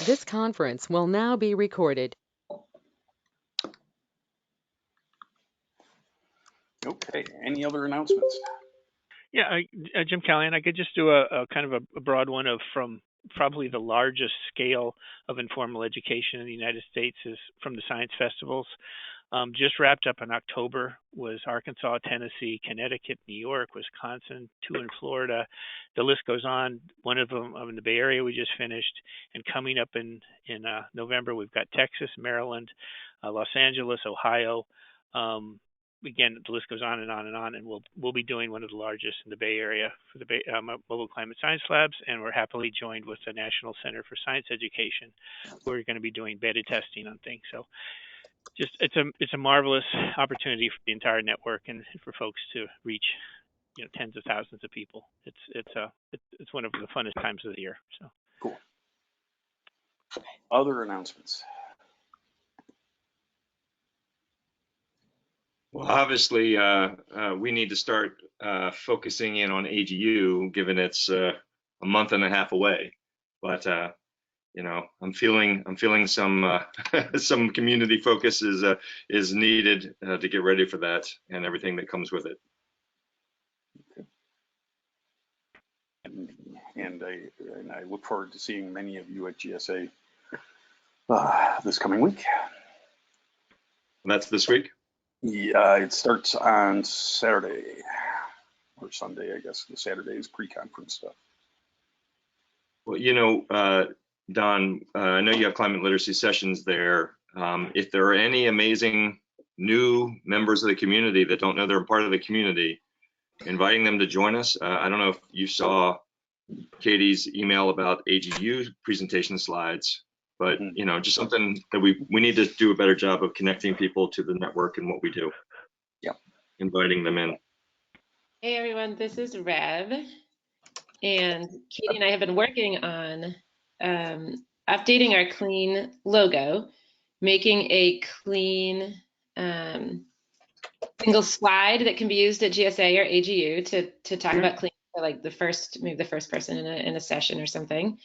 This conference will now be recorded. Okay, any other announcements? Yeah, Jim Callahan, I could just do a kind of a broad one from probably the largest scale of informal education in the United States is from the science festivals. Just wrapped up in October was Arkansas, Tennessee, Connecticut, New York, Wisconsin, 2 in Florida. The list goes on. One of them in the Bay Area we just finished, and coming up in November we've got Texas, Maryland, Los Angeles, Ohio. Again, the list goes on and on and on, and we'll be doing one of the largest in the Bay Area for the Mobile Climate Science Labs, and we're happily joined with the National Center for Science Education, who are going to be doing beta testing on things. So, just it's a marvelous opportunity for the entire network and for folks to reach, tens of thousands of people. It's one of the funnest times of the year. So cool. Other announcements. Well, obviously, we need to start focusing in on AGU, given it's a month and a half away. But I'm feeling some some community focus is needed to get ready for that and everything that comes with it. Okay. And I look forward to seeing many of you at GSA this coming week. That's this week? Yeah, it starts on Saturday or Sunday, I guess. The Saturday is pre-conference stuff. Well, Don, I know you have climate literacy sessions there. If there are any amazing new members of the community that don't know they're a part of the community, inviting them to join us. I don't know if you saw Katie's email about AGU presentation slides, but just something that we need to do a better job of connecting people to the network and what we do. Yeah, inviting them in. Hey everyone, this is Rev, and Katie and I have been working on updating our clean logo, making a clean single slide that can be used at GSA or AGU to talk about clean for like maybe the first person in a session or something.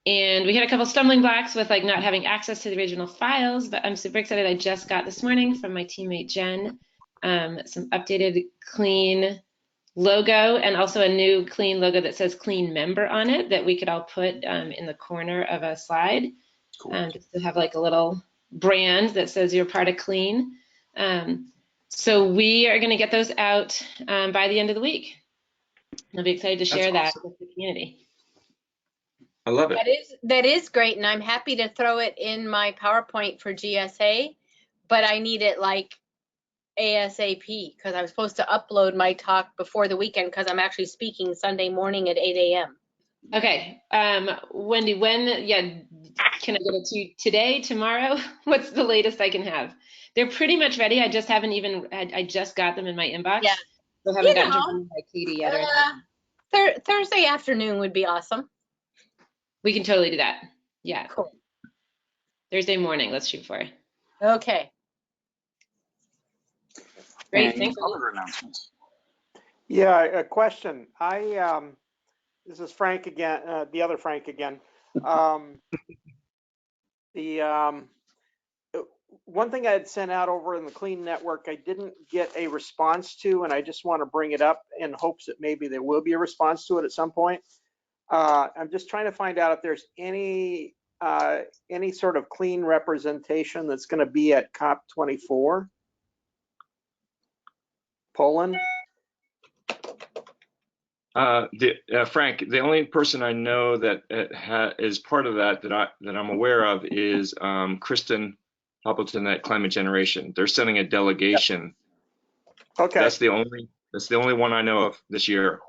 And we had a couple stumbling blocks with like not having access to the original files, but I'm super excited. I just got this morning from my teammate Jen some updated clean logo and also a new clean logo that says clean member on it that we could all put in the corner of a slide. Cool. Just to have like a little brand that says you're part of clean. So we are going to get those out by the end of the week. I'll be excited to share that with the community. I love it. That is great, and I'm happy to throw it in my PowerPoint for GSA, but I need it like ASAP because I was supposed to upload my talk before the weekend because I'm actually speaking Sunday morning at 8 a.m. Okay, Wendy, can I get it to you today, tomorrow? What's the latest I can have? They're pretty much ready. I just haven't I just got them in my inbox. Yeah. So I haven't gotten to them by Katie yet. Thursday afternoon would be awesome. We can totally do that. Yeah. Cool. Thursday morning, let's shoot for it. Okay. Great, thanks. Other announcements. Yeah, a question. This is Frank again, the other Frank again. One thing I had sent out over in the Clean Network, I didn't get a response to, and I just want to bring it up in hopes that maybe there will be a response to it at some point. I'm just trying to find out if there's any sort of clean representation that's going to be at COP24, Poland. Frank, the only person I know that is part of that I'm aware of is Kristen Appleton at Climate Generation. They're sending a delegation. Yep. Okay. That's the only one I know of this year.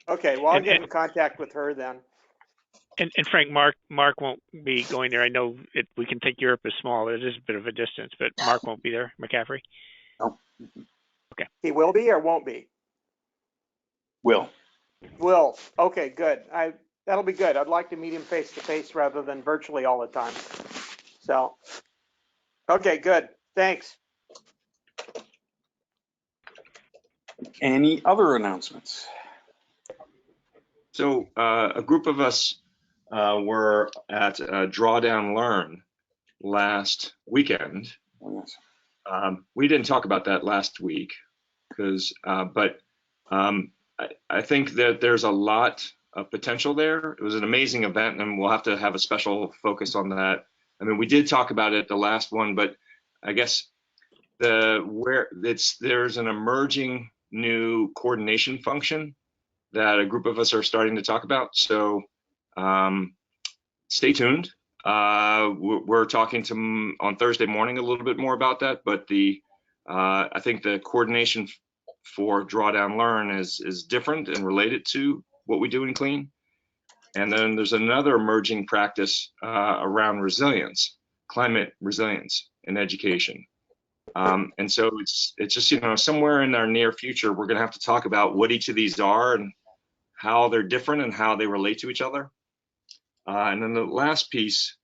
Okay, well, I'll get in contact with her then. And Frank, Mark won't be going there. I know we can think Europe is small. It is a bit of a distance, but Mark won't be there. McCaffrey? No. Okay. He will be or won't be? Will. Okay, good. That'll be good. I'd like to meet him face to face rather than virtually all the time. So, okay, good. Thanks. Any other announcements? So a group of us were at Drawdown Learn last weekend. Oh, yes. We didn't talk about that last week because, but I think that there's a lot of potential there. It was an amazing event, and we'll have to have a special focus on that. I mean, we did talk about it the last one, but I guess there's an emerging new coordination function that a group of us are starting to talk about. So stay tuned. We're talking to on Thursday morning a little bit more about that, but I think the coordination for Drawdown Learn is different and related to what we do in Clean. And then there's another emerging practice around resilience, climate resilience in education. And so it's just, somewhere in our near future, we're going to have to talk about what each of these are and how they're different and how they relate to each other. And then the last piece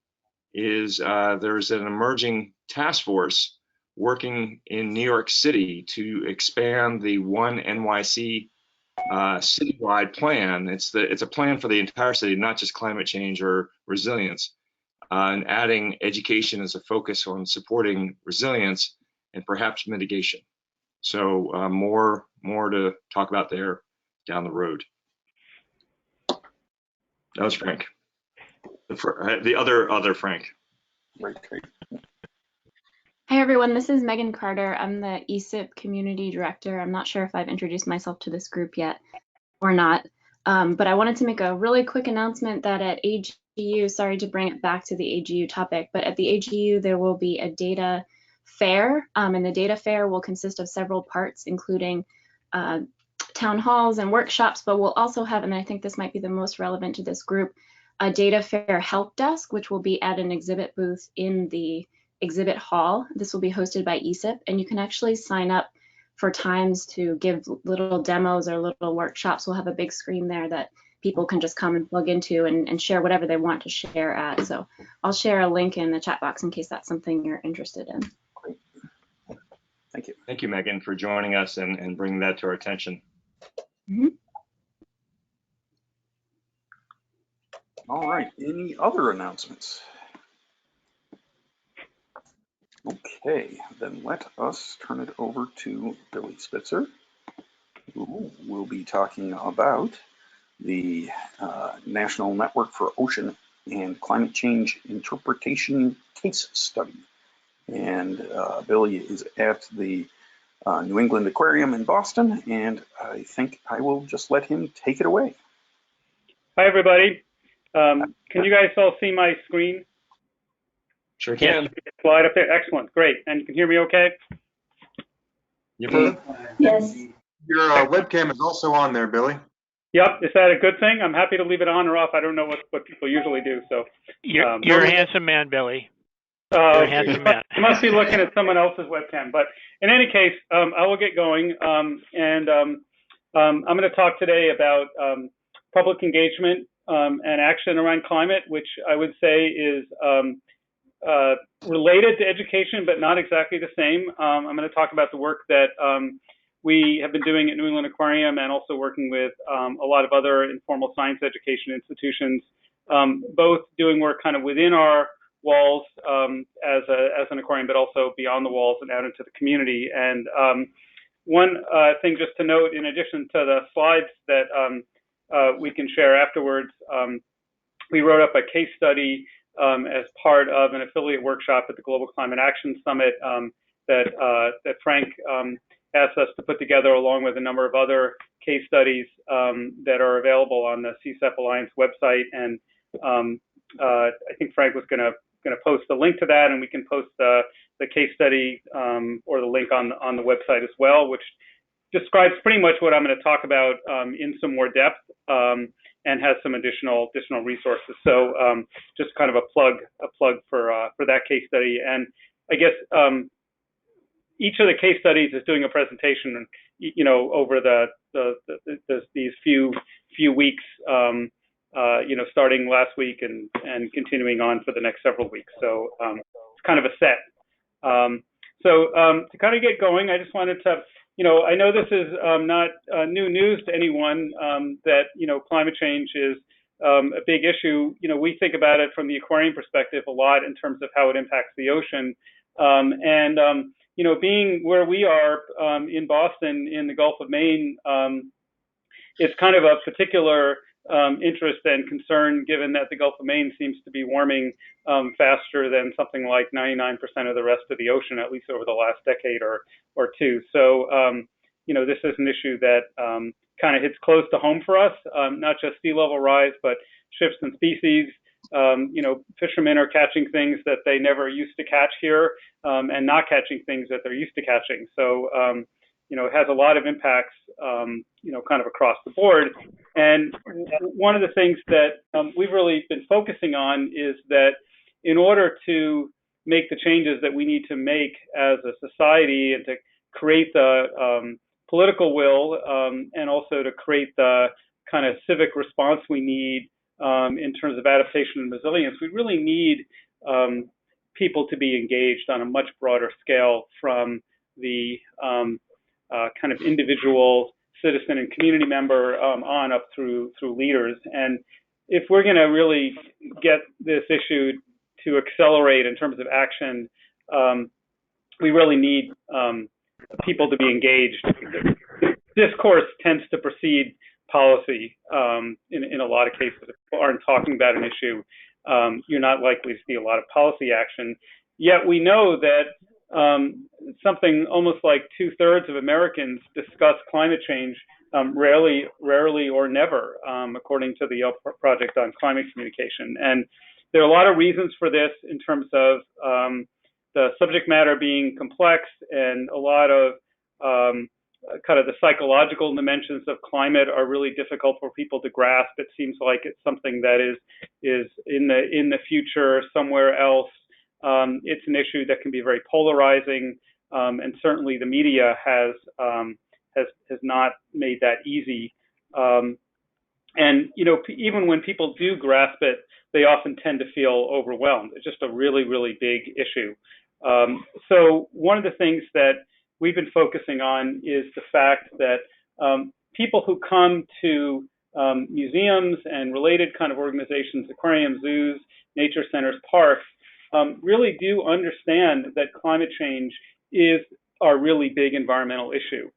is there's an emerging task force working in New York City to expand the One NYC citywide plan. It's a plan for the entire city, not just climate change or resilience, and adding education as a focus on supporting resilience and perhaps mitigation. So more to talk about there down the road. That was Frank. The other Frank. Right. Hi, everyone. This is Megan Carter. I'm the ESIP Community Director. I'm not sure if I've introduced myself to this group yet or not, but I wanted to make a really quick announcement that at AGU, sorry to bring it back to the AGU topic, but at the AGU, there will be a data fair, and the data fair will consist of several parts, including town halls and workshops, but we'll also have, and I think this might be the most relevant to this group, a data fair help desk, which will be at an exhibit booth in the exhibit hall. This will be hosted by ESIP, and you can actually sign up for times to give little demos or little workshops. We'll have a big screen there that people can just come and plug into and share whatever they want to share at. So I'll share a link in the chat box in case that's something you're interested in. Great. Thank you. Thank you, Megan, for joining us and bringing that to our attention. Mm-hmm. All right, any other announcements? Okay, then let us turn it over to Billy Spitzer, who will be talking about the National Network for Ocean and Climate Change Interpretation Case Study. And Billy is at the New England Aquarium in Boston, and I think I will just let him take it away. Hi, everybody. Can you guys all see my screen? Sure can. Slide up there. Excellent. Great. And you can hear me okay? Yes. Your webcam is also on there, Billy. Yep. Is that a good thing? I'm happy to leave it on or off. I don't know what people usually do. So You're a handsome man, Billy. You're a handsome man. You must be looking at someone else's webcam. But in any case, I will get going. I'm going to talk today about public engagement and action around climate, which I would say is related to education, but not exactly the same. I'm going to talk about the work that we have been doing at New England Aquarium and also working with a lot of other informal science education institutions, both doing work kind of within our walls as an aquarium, but also beyond the walls and out into the community. And one thing just to note, in addition to the slides that we can share afterwards, we wrote up a case study as part of an affiliate workshop at the Global Climate Action Summit that Frank asked us to put together, along with a number of other case studies that are available on the CSEP Alliance website. And I think Frank was going to post the link to that, and we can post the case study or the link on the website as well, which describes pretty much what I'm going to talk about in some more depth. And has some additional resources. So just kind of a plug for that case study. And I guess each of the case studies is doing a presentation, over these few weeks, starting last week and continuing on for the next several weeks. So it's kind of a set. So to kind of get going, I just wanted to. I know this is not new news to anyone that, climate change is a big issue. We think about it from the aquarium perspective a lot in terms of how it impacts the ocean. Being where we are in Boston, in the Gulf of Maine, it's kind of a particular interest and concern, given that the Gulf of Maine seems to be warming faster than something like 99% of the rest of the ocean, at least over the last decade or two. So, this is an issue that kind of hits close to home for us, not just sea level rise, but shifts in species. Fishermen are catching things that they never used to catch here, and not catching things that they're used to catching. So, it has a lot of impacts, kind of across the board. And one of the things that we've really been focusing on is that in order to make the changes that we need to make as a society and to create the political will, and also to create the kind of civic response we need in terms of adaptation and resilience, we really need people to be engaged on a much broader scale, from the kind of individual citizen and community member on up through leaders. And if we're going to really get this issue to accelerate in terms of action, we really need people to be engaged. Discourse tends to precede policy in a lot of cases. If people aren't talking about an issue, you're not likely to see a lot of policy action. Yet we know that something almost like 2/3 of Americans discuss climate change rarely or never, according to the Yale Project on Climate Communication. And there are a lot of reasons for this in terms of the subject matter being complex, and a lot of kind of the psychological dimensions of climate are really difficult for people to grasp. It seems like it's something that is in the future somewhere else. It's an issue that can be very polarizing, and certainly the media has not made that easy. And even when people do grasp it, they often tend to feel overwhelmed. It's just a really, really big issue. So one of the things that we've been focusing on is the fact that people who come to museums and related kind of organizations, aquariums, zoos, nature centers, parks, really do understand that climate change is a really big environmental issue.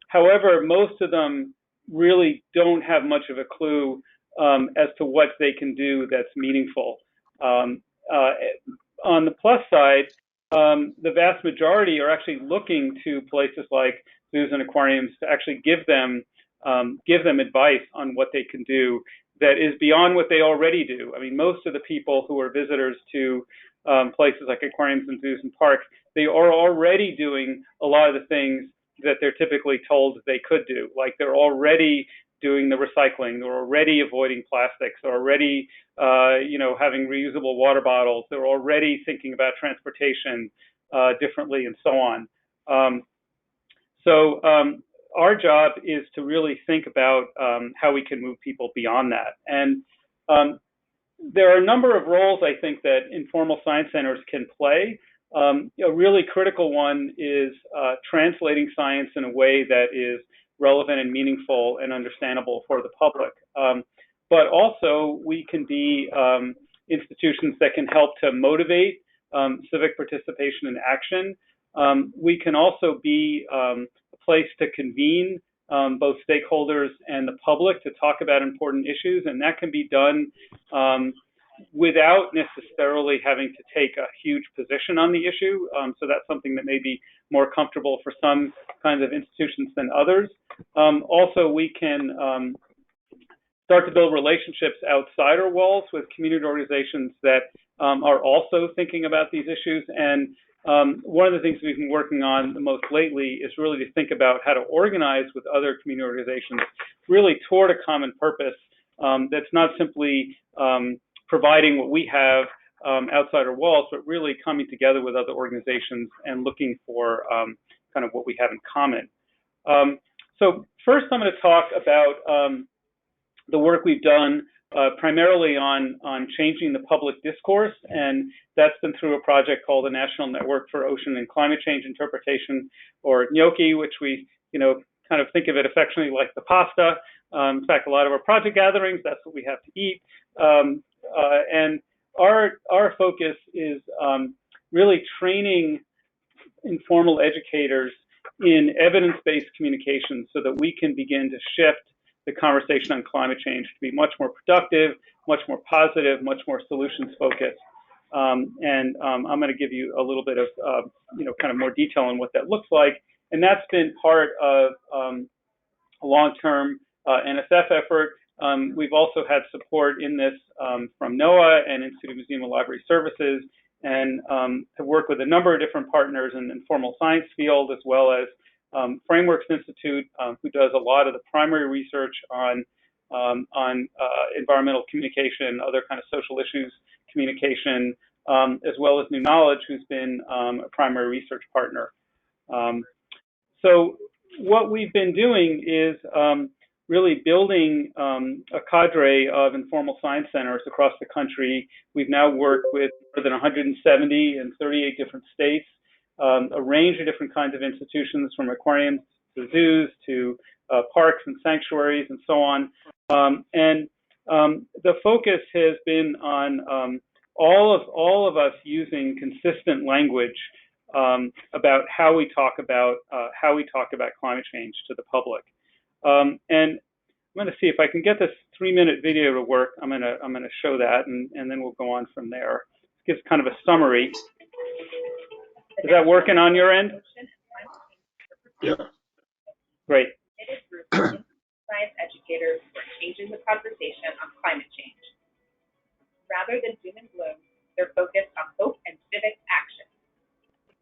However, most of them really don't have much of a clue as to what they can do that's meaningful. On the plus side, the vast majority are actually looking to places like zoos and aquariums to actually give them advice on what they can do that is beyond what they already do. I mean, most of the people who are visitors to places like aquariums and zoos and parks, they are already doing a lot of the things that they're typically told they could do. Like, they're already doing the recycling, they're already avoiding plastics, they're already having reusable water bottles, they're already thinking about transportation differently, and so on. Our job is to really think about how we can move people beyond that. And there are a number of roles, I think, that informal science centers can play. A really critical one is translating science in a way that is relevant and meaningful and understandable for the public. But also, we can be institutions that can help to motivate civic participation and action. We can also be a place to convene both stakeholders and the public to talk about important issues, and that can be done without necessarily having to take a huge position on the issue. So that's something that may be more comfortable for some kinds of institutions than others. Also, we can start to build relationships outside our walls with community organizations that are also thinking about these issues. And one of the things we've been working on the most lately is really to think about how to organize with other community organizations really toward a common purpose that's not simply providing what we have outside our walls, but really coming together with other organizations and looking for kind of what we have in common. So first, I'm going to talk about the work we've done primarily on changing the public discourse, and that's been through a project called the National Network for Ocean and Climate Change Interpretation, or NNOCCI, which we kind of think of it affectionately like the pasta. In fact, a lot of our project gatherings, that's what we have to eat. And our focus is really training informal educators in evidence-based communication so that we can begin to shift the conversation on climate change to be much more productive, much more positive, much more solutions-focused. I'm going to give you a little bit of, kind of more detail on what that looks like. And that's been part of a long-term NSF effort. We've also had support in this from NOAA and Institute of Museum and Library Services, and have worked with a number of different partners in the informal science field, as well as Frameworks Institute, who does a lot of the primary research on environmental communication, other kind of social issues communication, as well as New Knowledge, who's been a primary research partner. So what we've been doing is really building a cadre of informal science centers across the country. We've now worked with more than 170 in 38 different states, a range of different kinds of institutions, from aquariums to zoos to parks and sanctuaries and so on. The focus has been on all of us using consistent language about how we talk about climate change to the public. And I'm going to see if I can get this 3-minute video to work. I'm going to show that, and then we'll go on from there. It gives kind of a summary. Is that working on your end? Yeah. Great. Science educators who are changing the conversation on climate change. Rather than doom and gloom, they're focused on hope and civic action.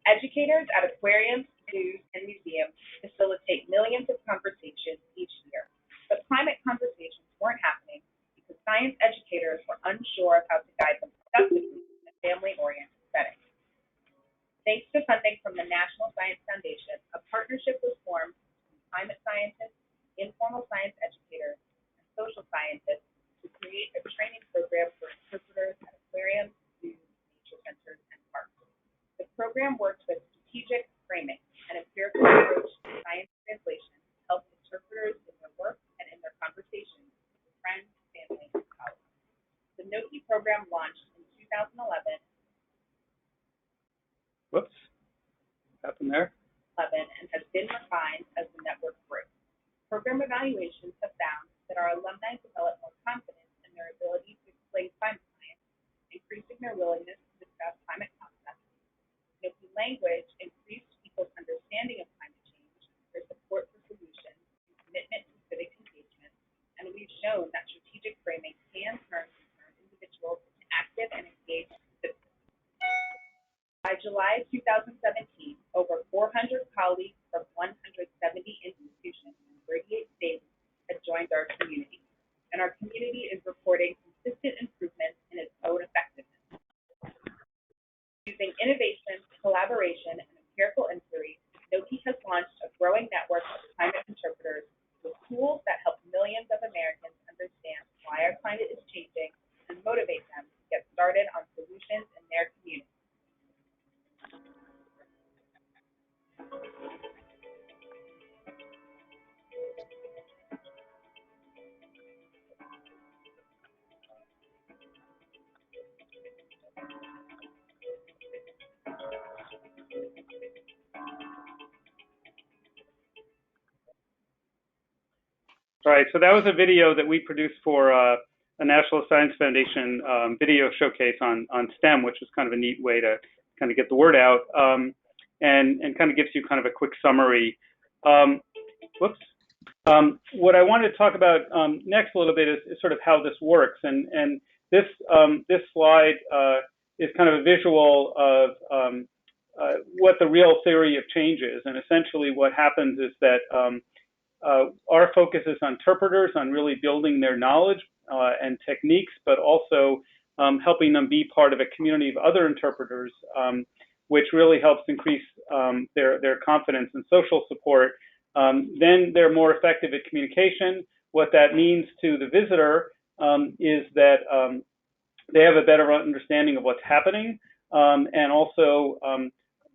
Educators at aquariums, zoos, and museums facilitate millions of conversations each year, but climate conversations weren't happening because science educators were unsure of how to guide them productively in a family-oriented setting. Thanks to funding from the National Science Foundation, a partnership was formed between climate scientists, informal science educators, and social scientists to create a training program for interpreters at aquariums, zoos, nature centers, and parks. The program works with strategic framing, an empirical approach to science translation to help interpreters in their work and in their conversations with friends, family, and colleagues. The NNOCCI program launched in 2011. Whoops, what happened there? And has been refined as the network grew. Program evaluations have found that our alumni develop more confidence in their ability to explain climate science, increasing their willingness to discuss climate concepts. NNOCCI language increased people's understanding of climate change, their support for solutions, and commitment to civic engagement, and we've shown that strategic framing can turn concerned individuals into active and engaged citizens. By July 2017, over 400 colleagues from 170 institutions in 38 states had joined our community, and our community is reporting consistent improvements in its own effectiveness. Using innovation, collaboration, and empirical inquiry, NNOCCI has launched a growing network of climate interpreters with tools that help millions of Americans understand why our climate is changing and motivate them to get started on solutions in their community. All right, so that was a video that we produced for a National Science Foundation video showcase on STEM, which is kind of a neat way to kind of get the word out, and kind of gives you kind of a quick summary. Whoops. What I wanted to talk about next a little bit is sort of how this works, and this slide is kind of a visual of what the real theory of change is, and essentially what happens is that our focus is on interpreters, on really building their knowledge and techniques, but also helping them be part of a community of other interpreters, which really helps increase their confidence and social support. Then they're more effective at communication. What that means to the visitor is that they have a better understanding of what's happening, and also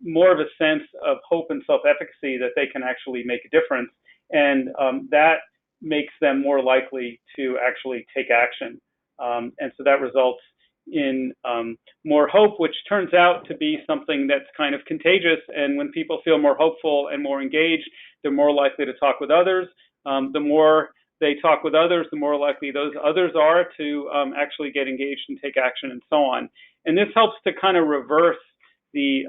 more of a sense of hope and self-efficacy that they can actually make a difference. And that makes them more likely to actually take action. And so that results in more hope, which turns out to be something that's kind of contagious. And when people feel more hopeful and more engaged, they're more likely to talk with others. The more they talk with others, the more likely those others are to actually get engaged and take action and so on. And this helps to kind of reverse the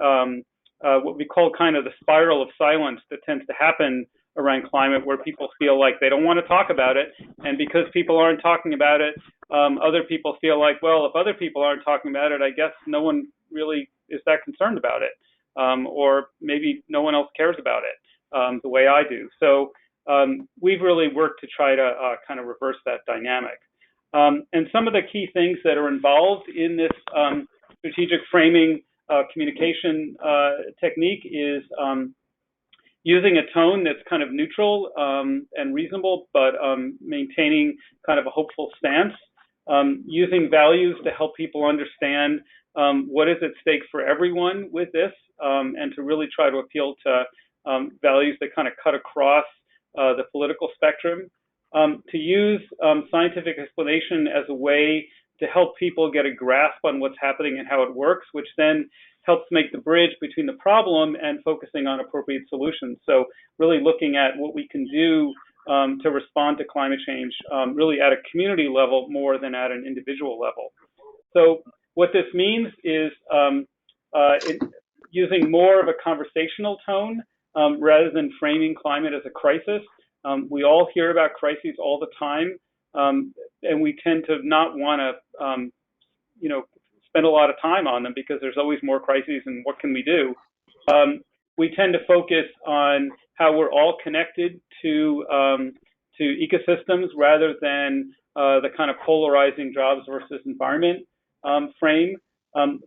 what we call kind of the spiral of silence that tends to happen around climate, where people feel like they don't want to talk about it. And because people aren't talking about it, other people feel like, well, if other people aren't talking about it, I guess no one really is that concerned about it. Or maybe no one else cares about it the way I do. So we've really worked to try to kind of reverse that dynamic. And some of the key things that are involved in this strategic framing communication technique is using a tone that's kind of neutral and reasonable, but maintaining kind of a hopeful stance. Using values to help people understand what is at stake for everyone with this, and to really try to appeal to values that kind of cut across the political spectrum. To use scientific explanation as a way to help people get a grasp on what's happening and how it works, which then helps make the bridge between the problem and focusing on appropriate solutions. So really looking at what we can do to respond to climate change, really at a community level more than at an individual level. So what this means is using more of a conversational tone rather than framing climate as a crisis. We all hear about crises all the time, and we tend to not want to, spend a lot of time on them because there's always more crises and what can we do? We tend to focus on how we're all connected to ecosystems rather than the kind of polarizing jobs versus environment frame.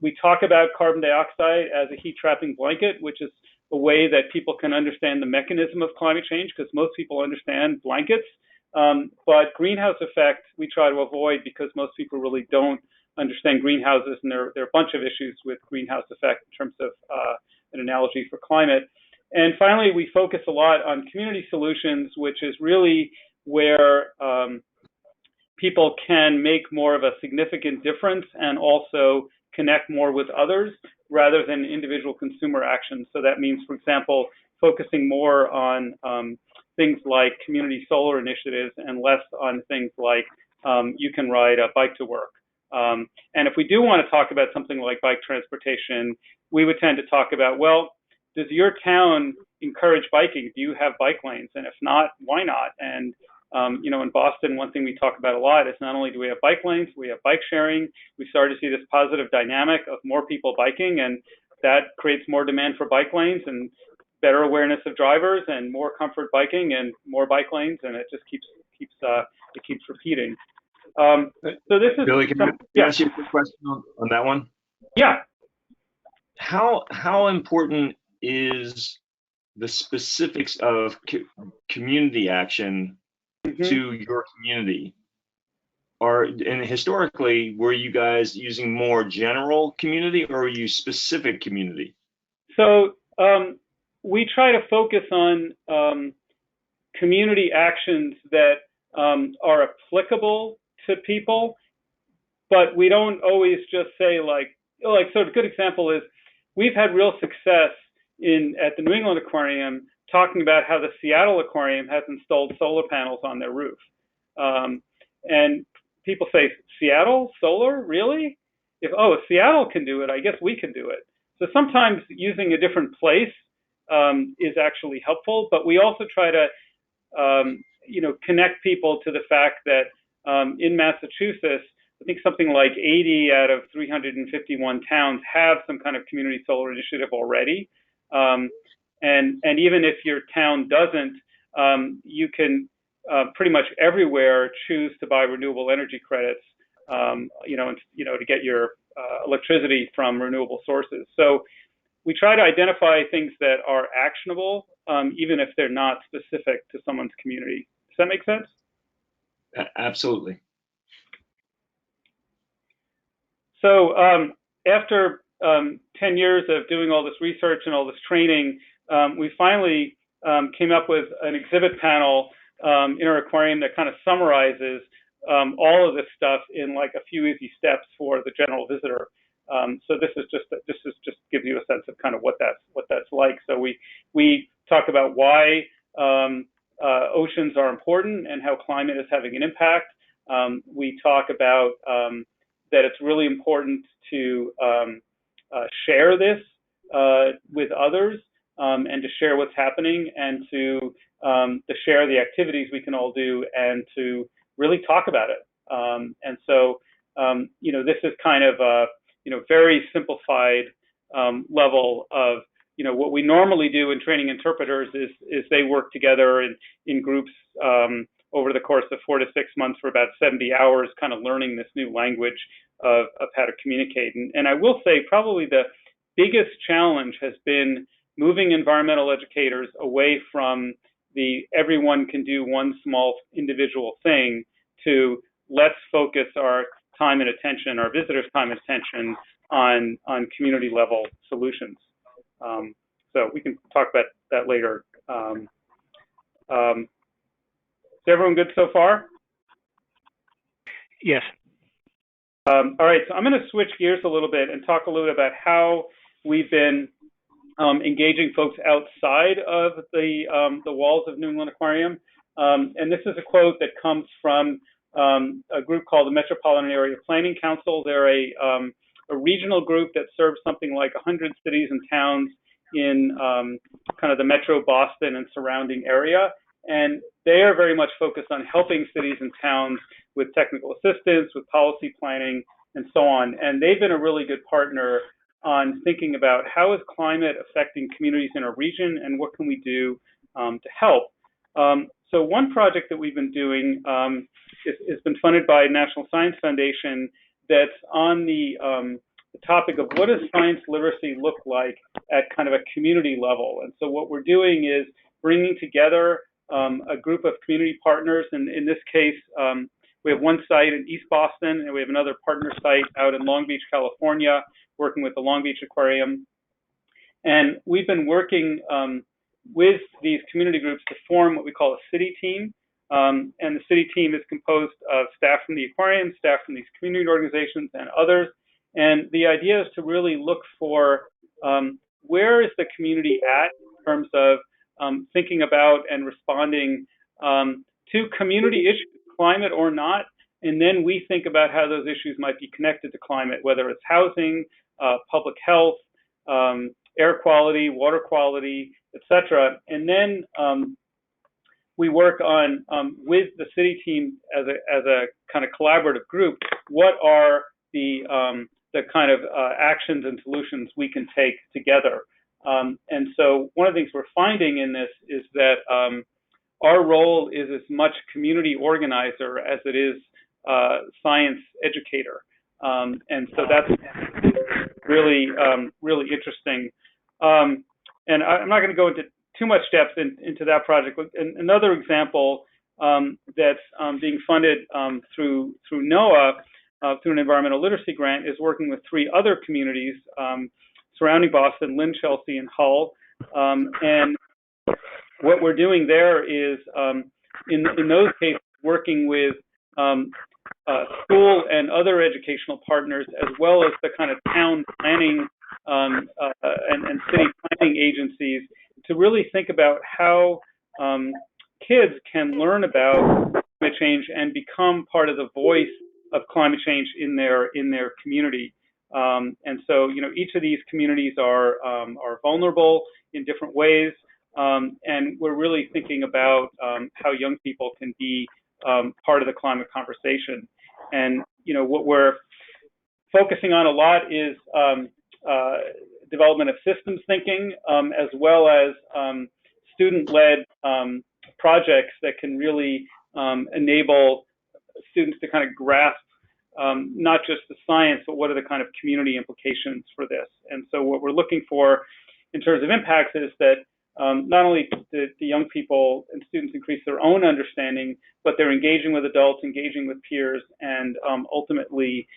We talk about carbon dioxide as a heat trapping blanket, which is a way that people can understand the mechanism of climate change, because most people understand blankets. But greenhouse effect we try to avoid because most people really don't understand greenhouses, and there are a bunch of issues with greenhouse effect in terms of an analogy for climate. And finally, we focus a lot on community solutions, which is really where people can make more of a significant difference and also connect more with others rather than individual consumer actions. So that means, for example, focusing more on things like community solar initiatives and less on things like you can ride a bike to work. And if we do want to talk about something like bike transportation, we would tend to talk about, well, does your town encourage biking? Do you have bike lanes? And if not, why not? And in Boston, one thing we talk about a lot is not only do we have bike lanes, we have bike sharing. We started to see this positive dynamic of more people biking, and that creates more demand for bike lanes and better awareness of drivers and more comfort biking and more bike lanes, and it just keeps repeating. So this is Billy, can I ask you a quick question on that one? Yeah. How important is the specifics of community action to your community? And historically, were you guys using more general community or were you specific community? So we try to focus on community actions that are applicable to people, but we don't always just say so a good example is we've had real success at the New England Aquarium talking about how the Seattle Aquarium has installed solar panels on their roof. And people say, Seattle, solar, really? If Seattle can do it, I guess we can do it. So sometimes using a different place is actually helpful, but we also try to connect people to the fact that in Massachusetts, I think something like 80 out of 351 towns have some kind of community solar initiative already. And even if your town doesn't, you can pretty much everywhere choose to buy renewable energy credits, to get your electricity from renewable sources. So we try to identify things that are actionable, even if they're not specific to someone's community. Does that make sense? Absolutely. So after 10 years of doing all this research and all this training, we finally came up with an exhibit panel in our aquarium that kind of summarizes all of this stuff in like a few easy steps for the general visitor. So this is just gives you a sense of kind of what that's like. So we talk about why oceans are important and how climate is having an impact. We talk about that it's really important to share this with others and to share what's happening and to share the activities we can all do and to really talk about it. And so, you know, this is kind of a, you know, very simplified level of, you know, what we normally do in training interpreters is they work together in groups over the course of 4 to 6 months for about 70 hours, kind of learning this new language of how to communicate. And I will say probably the biggest challenge has been moving environmental educators away from the everyone can do one small individual thing to let's focus our time and attention, our visitors' time and attention on community level solutions. So we can talk about that later. Is everyone good so far? Yes. All right, so I'm going to switch gears a little bit and talk a little bit about how we've been engaging folks outside of the walls of New England Aquarium. And this is a quote that comes from a group called the Metropolitan Area Planning Council. They're a regional group that serves something like 100 cities and towns in kind of the Metro Boston and surrounding area. And they are very much focused on helping cities and towns with technical assistance, with policy planning, and so on. And they've been a really good partner on thinking about how is climate affecting communities in our region and what can we do to help. So one project that we've been doing has been funded by National Science Foundation that's on the topic of what does science literacy look like at kind of a community level. And so what we're doing is bringing together a group of community partners. And in this case, we have one site in East Boston, and we have another partner site out in Long Beach, California, working with the Long Beach Aquarium. And we've been working with these community groups to form what we call a city team. And the city team is composed of staff from the aquarium, staff from these community organizations, and others. And the idea is to really look for where is the community at in terms of thinking about and responding to community issues, climate or not, and then we think about how those issues might be connected to climate, whether it's housing, public health, air quality, water quality, etc. And then we work on with the city team as a kind of collaborative group. What are the kind of actions and solutions we can take together? And so one of the things we're finding in this is that our role is as much community organizer as it is science educator. And so that's really, really interesting. And I'm not going to go into too much depth into that project. But another example that's being funded through NOAA, through an environmental literacy grant, is working with 3 other communities surrounding Boston, Lynn, Chelsea, and Hull. And what we're doing there is, in those cases, working with school and other educational partners, as well as the kind of town planning and city planning agencies, to really think about how kids can learn about climate change and become part of the voice of climate change in their community. And so, you know, each of these communities are vulnerable in different ways, and we're really thinking about how young people can be part of the climate conversation. And, you know, what we're focusing on a lot is development of systems thinking, as well as student-led projects that can really enable students to kind of grasp not just the science, but what are the kind of community implications for this. And so what we're looking for in terms of impacts is that not only do the young people and students increase their own understanding, but they're engaging with adults, engaging with peers, and ultimately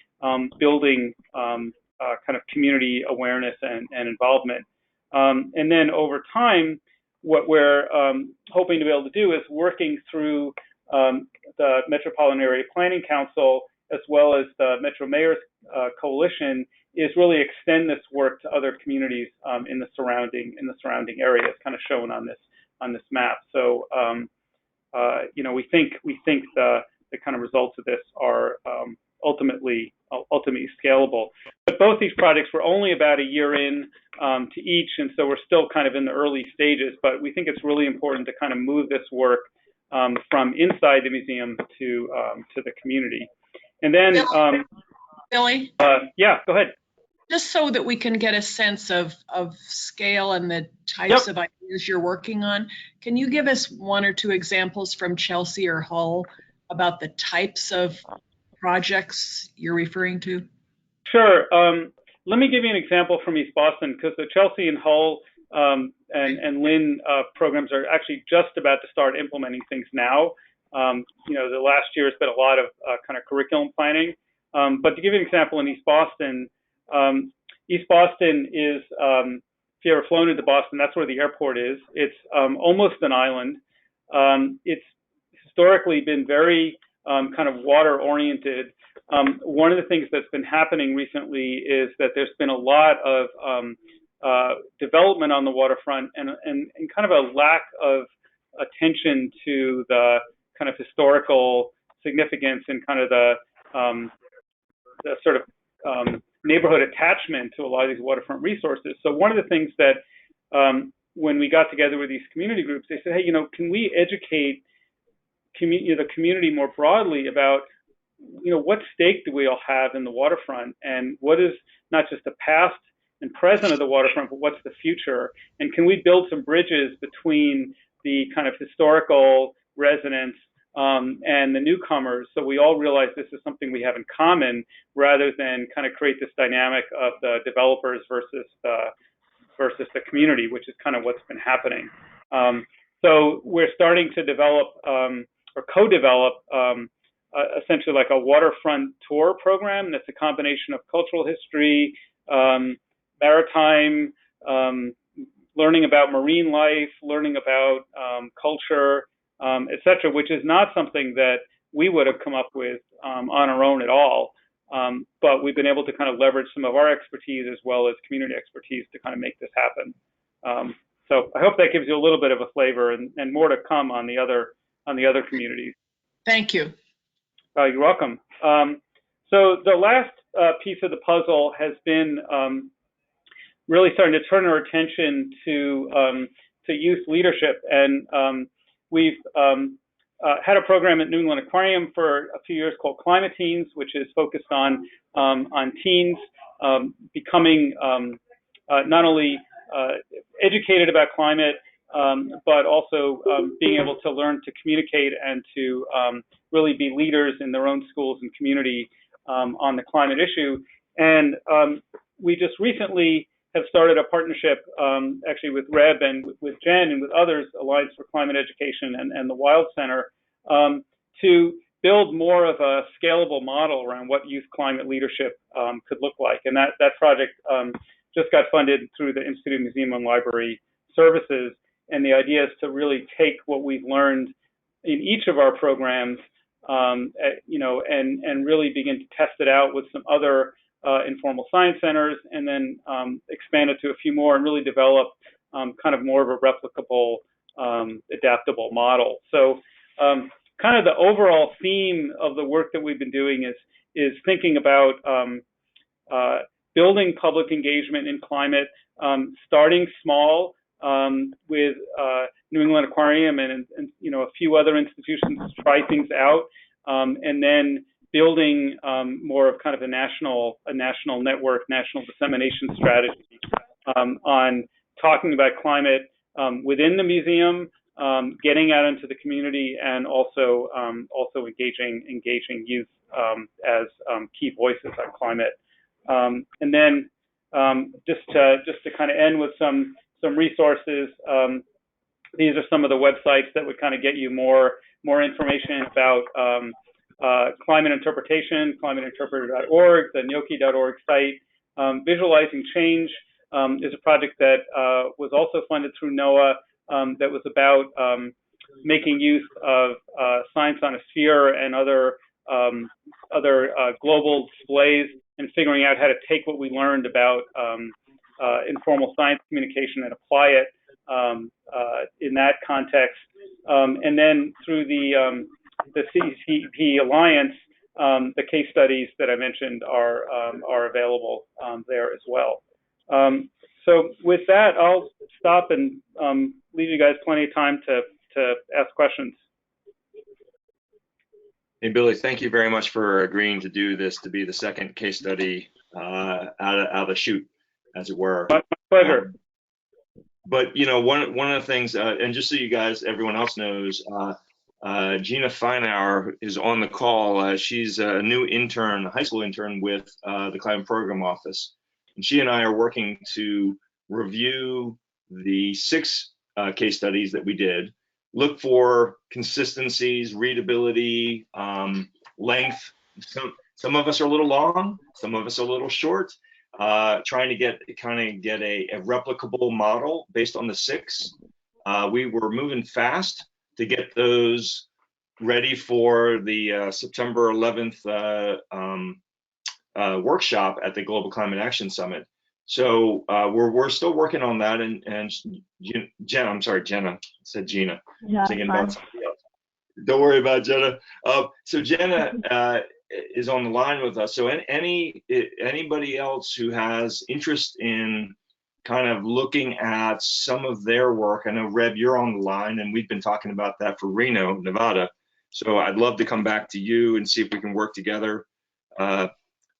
building kind of community awareness and involvement. And then over time, what we're hoping to be able to do is working through the Metropolitan Area Planning Council as well as the Metro Mayors Coalition is really extend this work to other communities in the surrounding areas, kind of shown on this map. So you know, we think the kind of results of this are ultimately scalable. But both these projects were only about a year in to each, and so we're still kind of in the early stages. But we think it's really important to kind of move this work from inside the museum to the community. And then, Billy? Yeah, go ahead. Just so that we can get a sense of scale and the types of ideas you're working on, can you give us one or two examples from Chelsea or Hull about the types of projects you're referring to? Sure. Let me give you an example from East Boston, because the Chelsea and Hull and Lynn programs are actually just about to start implementing things now. You know, the last year has been a lot of kind of curriculum planning. But to give you an example, in East Boston is, if you ever flown into Boston, that's where the airport is. It's almost an island. It's historically been very kind of water oriented. One of the things that's been happening recently is that there's been a lot of development on the waterfront and kind of a lack of attention to the kind of historical significance and kind of the sort of neighborhood attachment to a lot of these waterfront resources. So one of the things that when we got together with these community groups, they said, hey, you know, can we educate the community more broadly about, you know, what stake do we all have in the waterfront, and what is not just the past and present of the waterfront, but what's the future? And can we build some bridges between the kind of historical residents and the newcomers, so we all realize this is something we have in common, rather than kind of create this dynamic of the developers versus the community, which is kind of what's been happening. So we're starting to develop or co-develop essentially like a waterfront tour program that's a combination of cultural history, maritime, learning about marine life, learning about culture, et cetera, which is not something that we would have come up with on our own at all. But we've been able to kind of leverage some of our expertise as well as community expertise to kind of make this happen. So I hope that gives you a little bit of a flavor, and more to come on the other communities. Thank you. You're welcome. So the last piece of the puzzle has been really starting to turn our attention to youth leadership, and we've had a program at New England Aquarium for a few years called Climate Teens, which is focused on teens becoming not only educated about climate, but also being able to learn to communicate and to really be leaders in their own schools and community on the climate issue. And we just recently have started a partnership actually with Reb and with Jen and with others, Alliance for Climate Education and the Wild Center, to build more of a scalable model around what youth climate leadership could look like. And that project just got funded through the Institute of Museum and Library Services. And the idea is to really take what we've learned in each of our programs, you know, and really begin to test it out with some other informal science centers, and then expand it to a few more and really develop kind of more of a replicable, adaptable model. So kind of the overall theme of the work that we've been doing is thinking about building public engagement in climate, starting small with New England Aquarium and you know, a few other institutions to try things out, and then building more of kind of a national network, national dissemination strategy on talking about climate within the museum, getting out into the community, and also engaging youth as key voices on climate. And then just to kind of end with some resources, these are some of the websites that would kind of get you more information about climate interpretation, climateinterpreter.org, the NNOCCI.org site. Visualizing Change is a project that was also funded through NOAA, that was about making use of science on a sphere and other global displays, and figuring out how to take what we learned about informal science communication and apply it in that context. And then through the CCP Alliance, the case studies that I mentioned are available there as well. So with that, I'll stop and leave you guys plenty of time to ask questions. Hey, Billy, thank you very much for agreeing to do this, to be the second case study out of the chute, as it were. My pleasure. But, you know, one of the things, and just so you guys, everyone else knows, Gina Feinauer is on the call. She's a new intern, a high school intern with the Climate Program Office. And she and I are working to review the 6 case studies that we did, look for consistencies, readability, length. Some of us are a little long, some of us are a little short, trying to get a replicable model based on the 6. We were moving fast to get those ready for the September 11th workshop at the Global Climate Action Summit. So we're still working on that, and Jenna, I'm sorry, Jenna, I said Gina, Yeah, thinking about somebody else. Don't worry about Jenna. So Jenna is on the line with us. So anybody else who has interest in kind of looking at some of their work, I know Reb, you're on the line, and we've been talking about that for Reno, Nevada. So I'd love to come back to you and see if we can work together.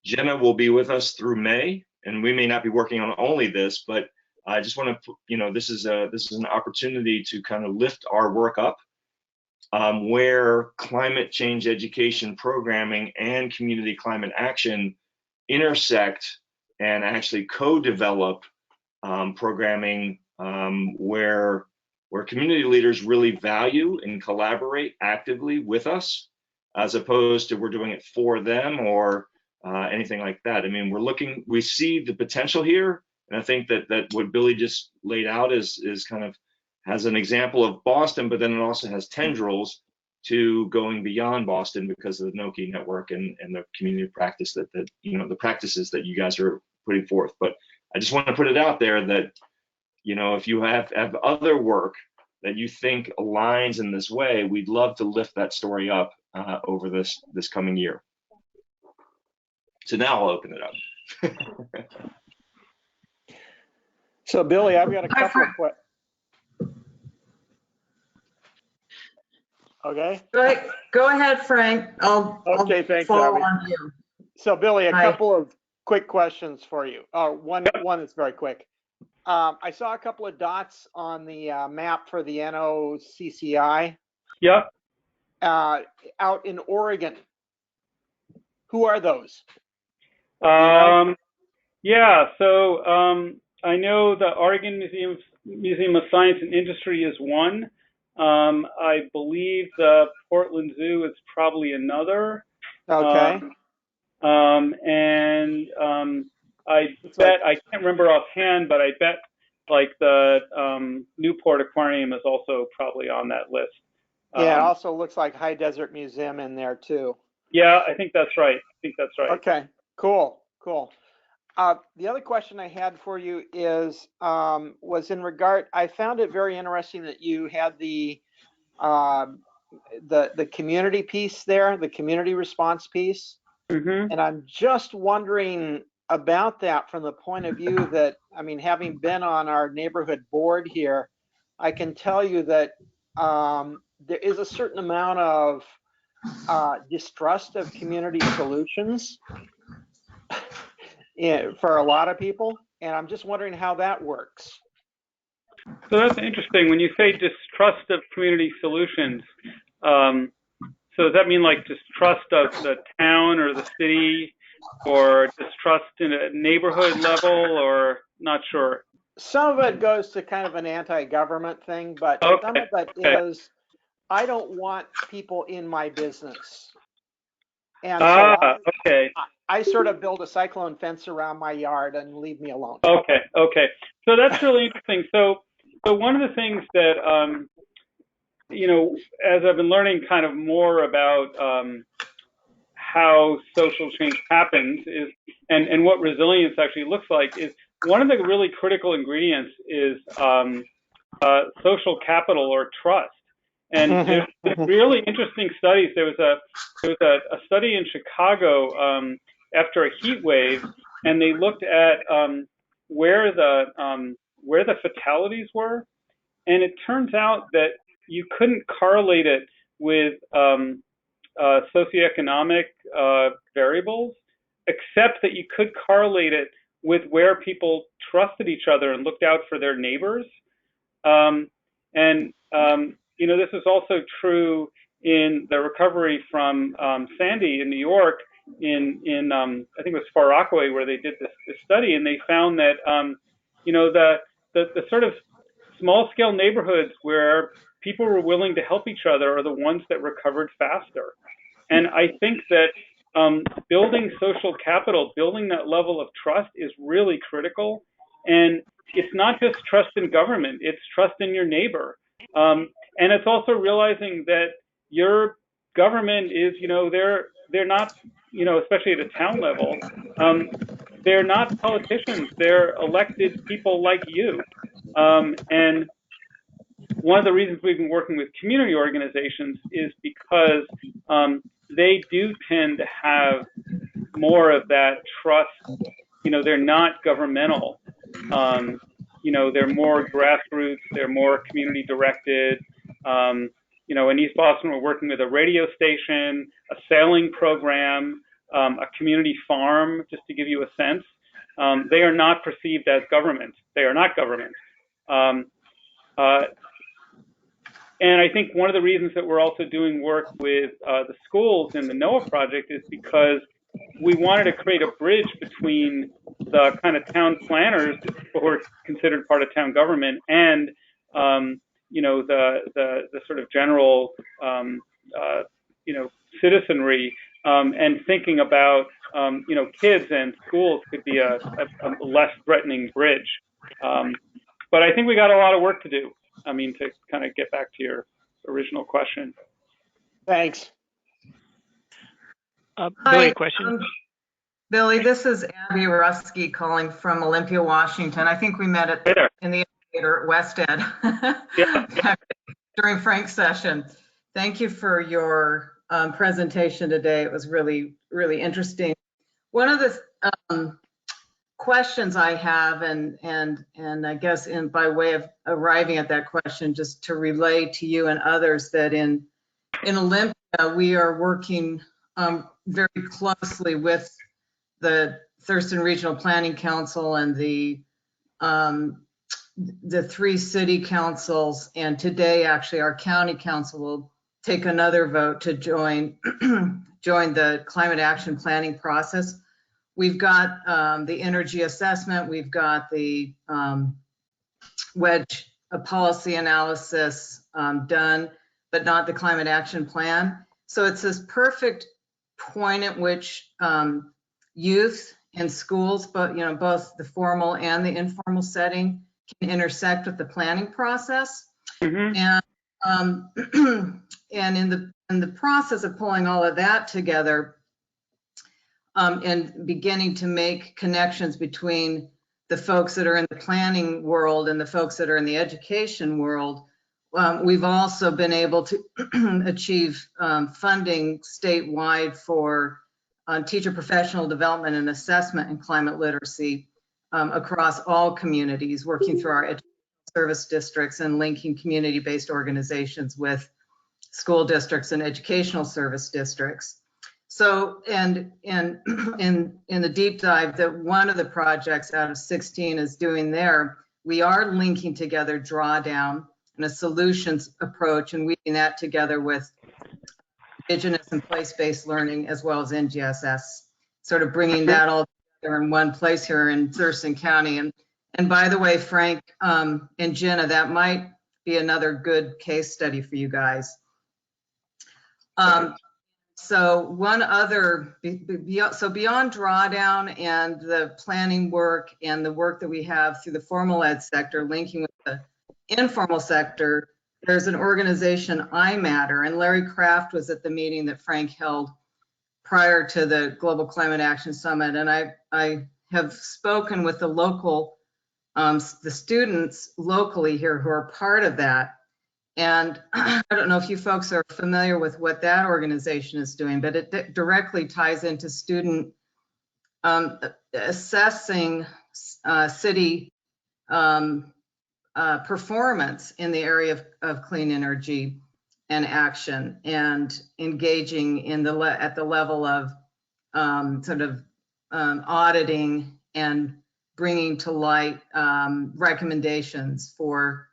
Jenna will be with us through May, and we may not be working on only this, but I just want to, you know, this is an opportunity to kind of lift our work up, where climate change education programming and community climate action intersect and actually co-develop programming, where community leaders really value and collaborate actively with us, as opposed to we're doing it for them or anything like that. I mean, we see the potential here, and I think that what Billy just laid out is kind of has an example of Boston, but then it also has tendrils to going beyond Boston because of the NNOCCI network and the community practice that you know, the practices that you guys are putting forth. But I just want to put it out there that, you know, if you have other work that you think aligns in this way, we'd love to lift that story up over this coming year. So now I'll open it up. So Billy, I've got a couple of questions. Okay. Go ahead, Frank. Okay, thanks, follow Abby. on you. So Billy, a Hi. couple of quick questions for you. One is very quick. I saw a couple of dots on the map for the NNOCCI. Yeah. Out in Oregon. Who are those? Yeah, so I know the Oregon Museum of Science and Industry is one. I believe the Portland Zoo is probably another. Okay. I bet, I can't remember offhand, but I bet like the Newport Aquarium is also probably on that list. Yeah, it also looks like High Desert Museum in there too. Yeah, I think that's right. Okay, cool. The other question I had for you is was in regard. I found it very interesting that you had the community piece there, the community response piece, and I'm just wondering about that from the point of view that, I mean, having been on our neighborhood board here, I can tell you that there is a certain amount of distrust of community solutions for a lot of people, and I'm just wondering how that works. So that's interesting. When you say distrust of community solutions, so does that mean like distrust of the town or the city, or distrust in a neighborhood level, or not sure? Some of it goes to kind of an anti-government thing, but some of it is, I don't want people in my business. And so I sort of build a cyclone fence around my yard and leave me alone. Okay. So that's really interesting. So So one of the things that, you know, as I've been learning kind of more about how social change happens is, and what resilience actually looks like, is one of the really critical ingredients is social capital or trust. And there's really interesting studies. There was a study in Chicago after a heat wave, and they looked at where the fatalities were, and it turns out that you couldn't correlate it with socioeconomic variables, except that you could correlate it with where people trusted each other and looked out for their neighbors. You know, this is also true in the recovery from Sandy in New York, in I think it was Far Rockaway, where they did this study, and they found that you know, the sort of small-scale neighborhoods where people were willing to help each other are the ones that recovered faster. And I think that building social capital, building that level of trust is really critical. And it's not just trust in government, it's trust in your neighbor. And it's also realizing that your government is, you know, they're not, you know, especially at a town level, they're not politicians, they're elected people like you. And one of the reasons we've been working with community organizations is because they do tend to have more of that trust. You know, they're not governmental. You know, they're more grassroots, they're more community directed. You know, in East Boston, we're working with a radio station, a sailing program, a community farm, just to give you a sense. They are not perceived as government. They are not government. And I think one of the reasons that we're also doing work with the schools in the NOAA project is because we wanted to create a bridge between the kind of town planners who are considered part of town government and you know, the sort of general you know, citizenry, and thinking about you know, kids and schools could be a less threatening bridge. But I think we got a lot of work to do. I mean, to kind of get back to your original question. Thanks. Billy, question? Billy, this is Abby Rusky calling from Olympia, Washington. I think we met in the elevator at West Ed during Frank's session. Thank you for your presentation today. It was really, really interesting. One of the questions I have, and I guess by way of arriving at that question, just to relay to you and others that in Olympia we are working very closely with the Thurston Regional Planning Council and the 3 city councils, and today actually our county council will take another vote to join the climate action planning process. We've got the energy assessment, we've got the wedge policy analysis done, but not the climate action plan. So it's this perfect point at which youth in schools, but you know, both the formal and the informal setting, can intersect with the planning process. And and in the process of pulling all of that together, and beginning to make connections between the folks that are in the planning world and the folks that are in the education world, we've also been able to achieve funding statewide for teacher professional development and assessment in climate literacy across all communities, working through our education service districts and linking community-based organizations with school districts and educational service districts. So, and in the deep dive that one of the projects out of 16 is doing there, we are linking together drawdown and a solutions approach and weaving that together with Indigenous and place-based learning as well as NGSS, sort of bringing that all together in one place here in Thurston County. And by the way, Frank and Jenna, that might be another good case study for you guys. So one other, so beyond drawdown and the planning work and the work that we have through the formal ed sector, linking with the informal sector, there's an organization, I Matter, and Larry Kraft was at the meeting that Frank held prior to the Global Climate Action Summit. And I have spoken with the local, the students locally here who are part of that. And I don't know if you folks are familiar with what that organization is doing, but it directly ties into student assessing city performance in the area of clean energy and action, and engaging in at the level of sort of auditing and bringing to light recommendations for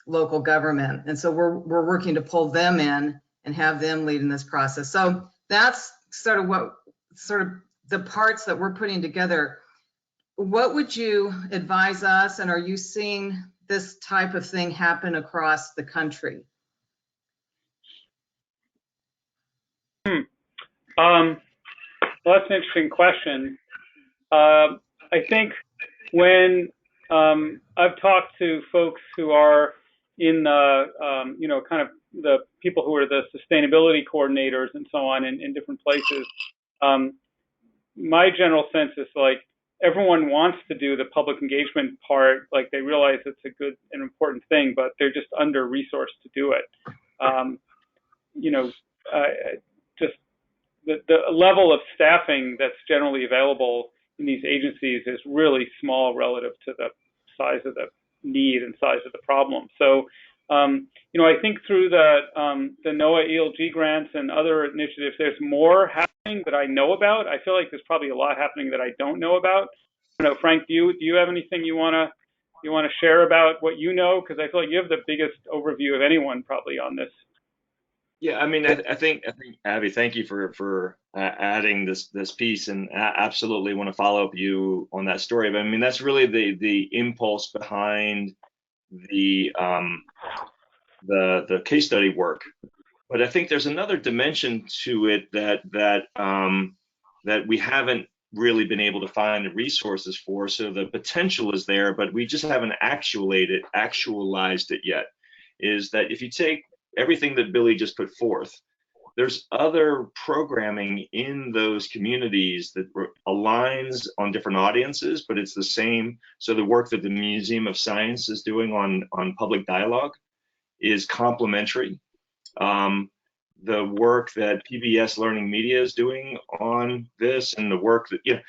local government. And so we're working to pull them in and have them lead in this process. So that's sort of the parts that we're putting together. What would you advise us, and are you seeing this type of thing happen across the country? Well, that's an interesting question. I think when I've talked to folks who are in the, kind of the people who are the sustainability coordinators and so on in different places, my general sense is like everyone wants to do the public engagement part, like they realize it's a good and important thing, but they're just under-resourced to do it. Just the level of staffing that's generally available in these agencies is really small relative to the size of the need and size of the problem. So, I think through the NOAA ELG grants and other initiatives, there's more happening that I know about. I feel like there's probably a lot happening that I don't know about. I don't know, Frank, do you have anything you want to share about what you know? Because I feel like you have the biggest overview of anyone probably on this. Yeah, I mean, I think Abby, thank you for adding this piece, and absolutely want to follow up you on that story. But I mean, that's really the impulse behind the case study work. But I think there's another dimension to it that we haven't really been able to find the resources for. So the potential is there, but we just haven't actualized it yet. Is that if you take everything that Billy just put forth, there's other programming in those communities that aligns on different audiences, but it's the same. So the work that the Museum of Science is doing on public dialogue is complementary. The work that PBS Learning Media is doing on this, and the work that,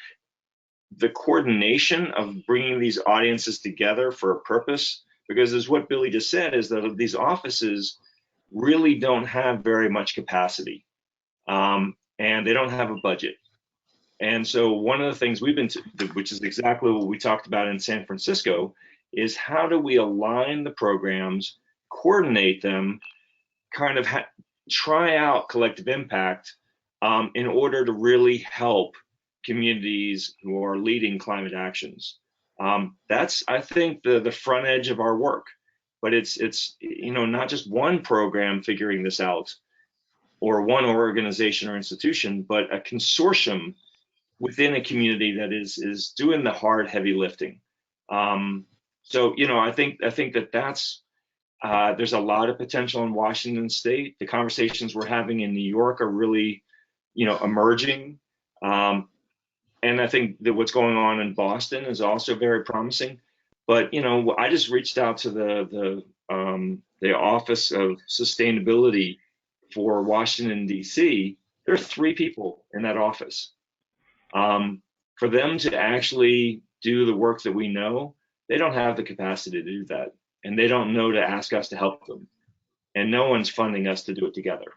the coordination of bringing these audiences together for a purpose, because as what Billy just said, is that these offices really don't have very much capacity, and they don't have a budget. And so one of the things we've been, which is exactly what we talked about in San Francisco, is how do we align the programs, coordinate them, kind of try out collective impact in order to really help communities who are leading climate actions. That's, I think, the front edge of our work. But it's not just one program figuring this out, or one organization or institution, but a consortium within a community that is doing the hard, heavy lifting. So I think that's there's a lot of potential in Washington State. The conversations we're having in New York are really emerging, and I think that what's going on in Boston is also very promising. But I just reached out to the Office of Sustainability for Washington D.C. There are 3 people in that office. For them to actually do the work that we know, they don't have the capacity to do that, and they don't know to ask us to help them, and no one's funding us to do it together.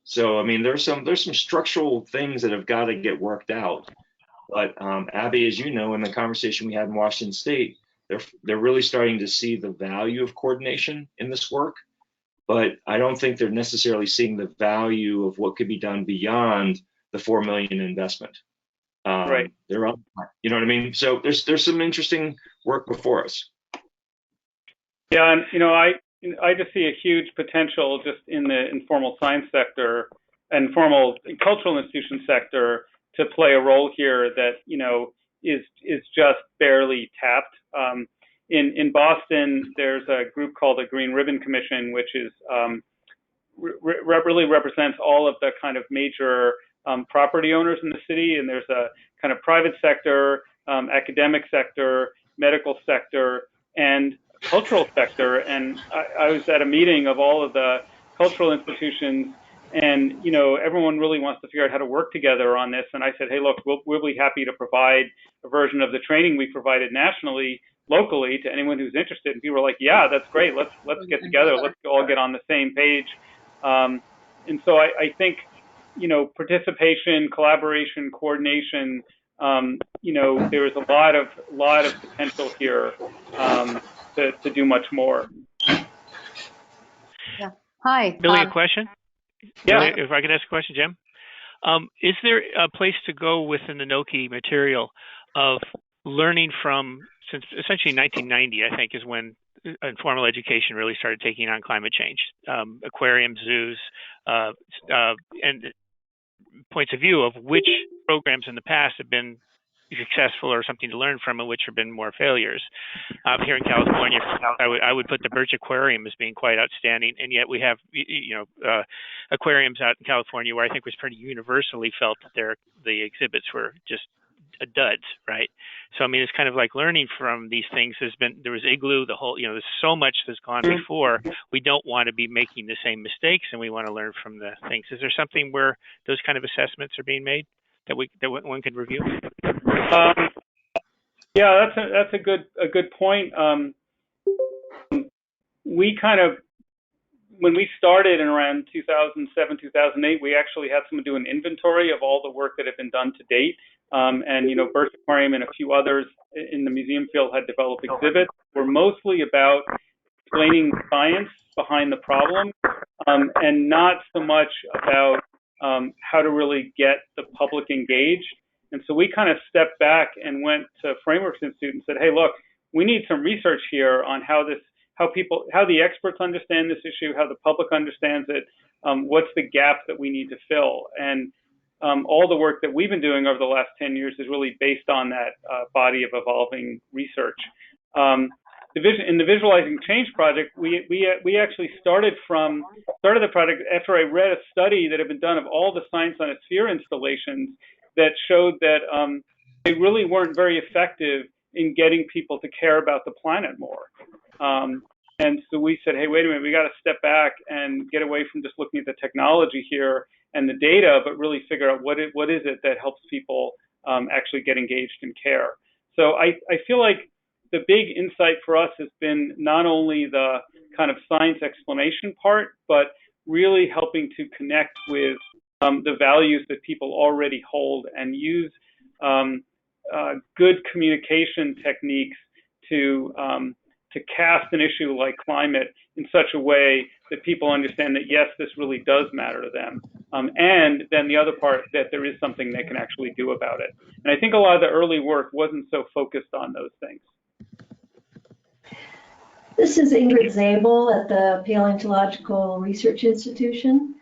So I mean, there's some structural things that have got to get worked out. But Abby, as you know, in the conversation we had in Washington State, they're really starting to see the value of coordination in this work, but I don't think they're necessarily seeing the value of what could be done beyond the $4 million investment. Right. They're up, you know what I mean? So there's some interesting work before us. Yeah, and I just see a huge potential just in the informal science sector, informal cultural institution sector, to play a role here that is just barely tapped. in Boston, there's a group called the Green Ribbon Commission, which is really represents all of the kind of major property owners in the city. And there's a kind of private sector, academic sector, medical sector, and cultural sector. And I was at a meeting of all of the cultural institutions, and everyone really wants to figure out how to work together on this. And I said, hey, look, we'll be happy to provide a version of the training we provided nationally, locally, to anyone who's interested. And people were like, yeah, that's great. Let's get together. Let's all get on the same page. And so I think, participation, collaboration, coordination, there is a lot of potential here to do much more. Yeah. Hi. Billy, a question? Yeah. Billy, if I could ask a question, Jim. Is there a place to go within the NNOCCI material of learning from, since essentially 1990, I think, is when informal education really started taking on climate change, aquariums, zoos, and points of view of which programs in the past have been successful or something to learn from, and which have been more failures. Here in California, I would put the Birch Aquarium as being quite outstanding, and yet we have aquariums out in California where I think was pretty universally felt that the exhibits were just duds, right? So I mean, it's kind of like learning from these things. There was Igloo, the whole, there's so much that's gone before. We don't want to be making the same mistakes, and we want to learn from the things. Is there something where those kind of assessments are being made that one could review? Yeah, that's a good point. We kind of, when we started in around 2007, 2008, we actually had someone do an inventory of all the work that had been done to date. And Birch Aquarium and a few others in the museum field had developed exhibits. Were mostly about explaining science behind the problem, and not so much about how to really get the public engaged. And so we kind of stepped back and went to Frameworks Institute and said, hey, look, we need some research here on how the experts understand this issue, how the public understands it, what's the gap that we need to fill. And all the work that we've been doing over the last 10 years is really based on that body of evolving research. In the Visualizing Change project, we actually started the project after I read a study that had been done of all the Science on a Sphere installations that showed that they really weren't very effective in getting people to care about the planet more. And so we said, hey, wait a minute, we got to step back and get away from just looking at the technology here and the data, but really figure out what is it that helps people actually get engaged and care. So I feel like the big insight for us has been not only the kind of science explanation part, but really helping to connect with the values that people already hold and use good communication techniques to cast an issue like climate in such a way that people understand that, yes, this really does matter to them. And then the other part, that there is something they can actually do about it. And I think a lot of the early work wasn't so focused on those things. This is Ingrid Zabel at the Paleontological Research Institution.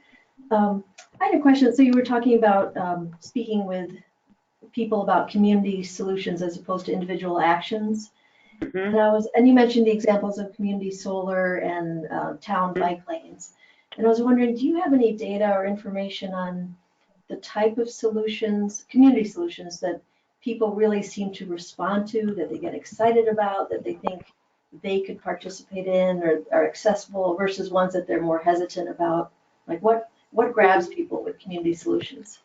I had a question. So you were talking about speaking with people about community solutions as opposed to individual actions. Mm-hmm. And you mentioned the examples of community solar and town bike lanes. And I was wondering, do you have any data or information on the type of solutions, community solutions, that people really seem to respond to, that they get excited about, that they think they could participate in or are accessible, versus ones that they're more hesitant about? Like what grabs people with community solutions?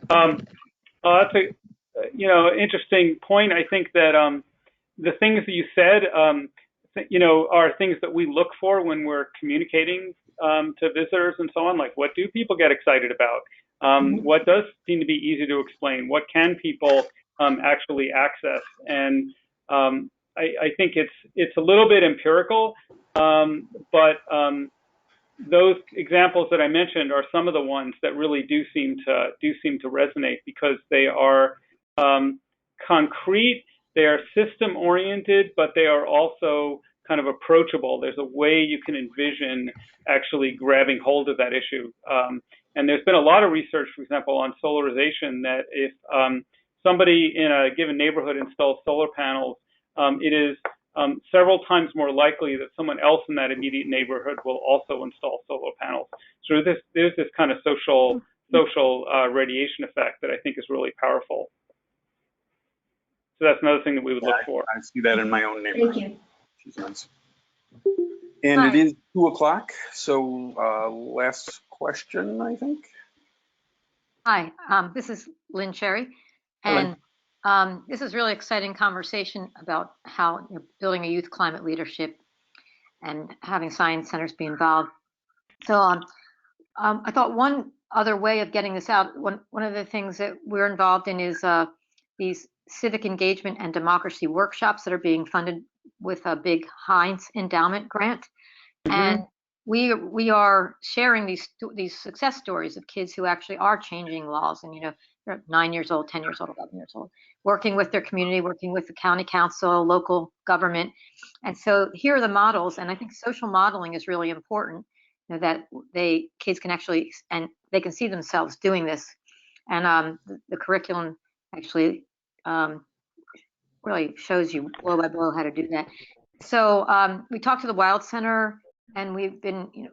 That's a interesting point. I think that the things that you said, are things that we look for when we're communicating to visitors and so on. Like, what do people get excited about? What does seem to be easy to explain? What can people actually access? And I think it's a little bit empirical, but those examples that I mentioned are some of the ones that really do seem to resonate, because they are concrete, they are system oriented, but they are also kind of approachable. There's a way you can envision actually grabbing hold of that issue. And there's been a lot of research, for example, on solarization, that if somebody in a given neighborhood installs solar panels, it is several times more likely that someone else in that immediate neighborhood will also install solar panels. So there's this kind of social radiation effect that I think is really powerful. So that's another thing that we would look for. I see that in my own neighborhood. Thank you. She's nice. And it is 2 o'clock, so last question, I think. Hi, this is Lynn Cherry, and this is really exciting conversation about how you're building a youth climate leadership and having science centers be involved. So I thought one other way of getting this out, one of the things that we're involved in is these civic engagement and democracy workshops that are being funded with a big Heinz endowment grant. And we are sharing these success stories of kids who actually are changing laws, and they're 9 years old, 10 years old, 11 years old, working with their community, working with the county council, local government. And so here are the models, and I think social modeling is really important, that kids can actually, and they can see themselves doing this. And the curriculum actually really shows you blow by blow how to do that. So we talked to the Wild Center, and we've been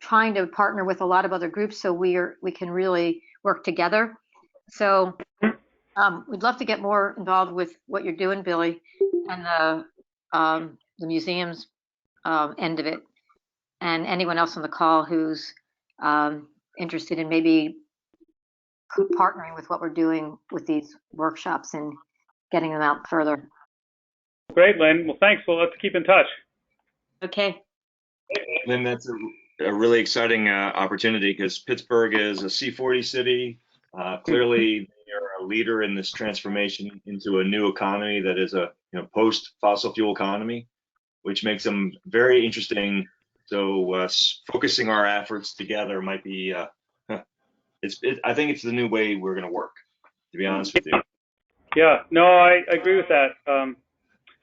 trying to partner with a lot of other groups so we can really work together. So we'd love to get more involved with what you're doing, Billy, and the museum's end of it, and anyone else on the call who's interested in maybe partnering with what we're doing with these workshops and getting them out further. Great, Lynn. Well, thanks. Well, let's keep in touch. Okay. Lynn, that's a really exciting opportunity because Pittsburgh is a C40 city. Clearly, they are a leader in this transformation into a new economy that is a post-fossil fuel economy, which makes them very interesting. So focusing our efforts together might be, I think it's the new way we're going to work, to be honest with you. Yeah, no, I agree with that.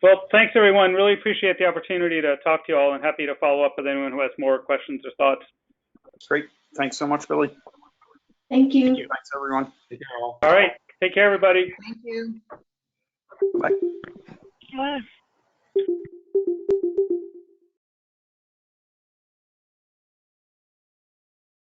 Well, thanks, everyone. Really appreciate the opportunity to talk to you all, and happy to follow up with anyone who has more questions or thoughts. Great. Thanks so much, Billy. Thank you. Thanks, everyone. Take care, all. All right. Take care, everybody. Thank you. Bye. Bye.